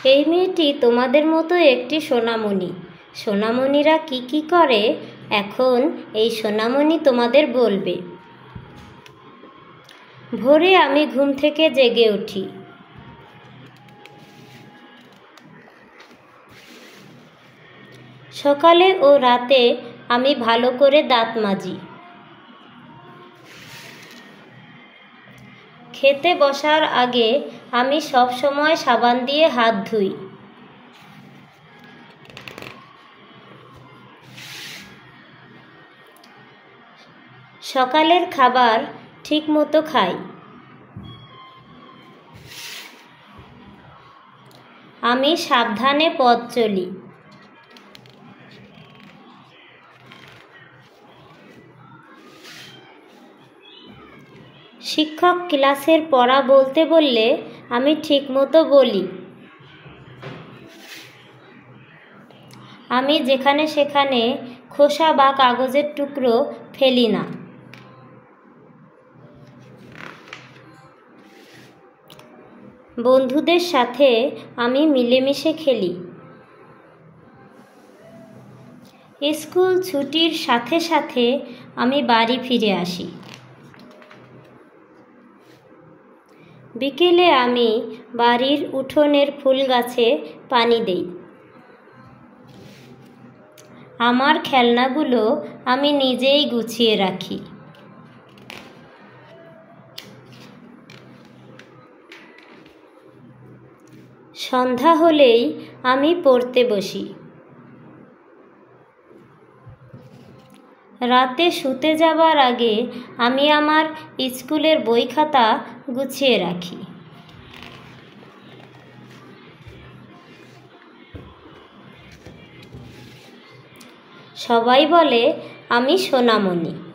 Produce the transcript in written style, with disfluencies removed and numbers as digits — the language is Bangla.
এই মেয়েটি তোমাদের মতো একটি সোনামণি। সোনামণিরা কি কি করে এখন এই সোনামণি তোমাদের বলবে। ভোরে আমি ঘুম থেকে জেগে উঠি। সকালে ও রাতে আমি ভালো করে দাঁত মাজি। খেতে বসার আগে আমি সব সময় সাবান দিয়ে হাত ধুই। সকালের খাবার ঠিকমতো খাই। আমি সাবধানে পথ চলি। শিক্ষক ক্লাসের পড়া বলতে বললে আমি ঠিকমতো বলি। আমি যেখানে সেখানে খোসা বা কাগজের টুকরো ফেলি না। বন্ধুদের সাথে আমি মিলেমিশে খেলি। স্কুল ছুটির সাথে সাথে আমি বাড়ি ফিরে আসি। বিকেলে আমি বাড়ির উঠোনের ফুল গাছে পানি দেই। আমার খেলনাগুলো আমি নিজেই গুছিয়ে রাখি। সন্ধ্যা হলেই আমি পড়তে বসি। রাতে শুতে যাবার আগে আমি আমার স্কুলের বই খাতা গুছিয়ে রাখি। সবাই বলে আমি সোনামণি।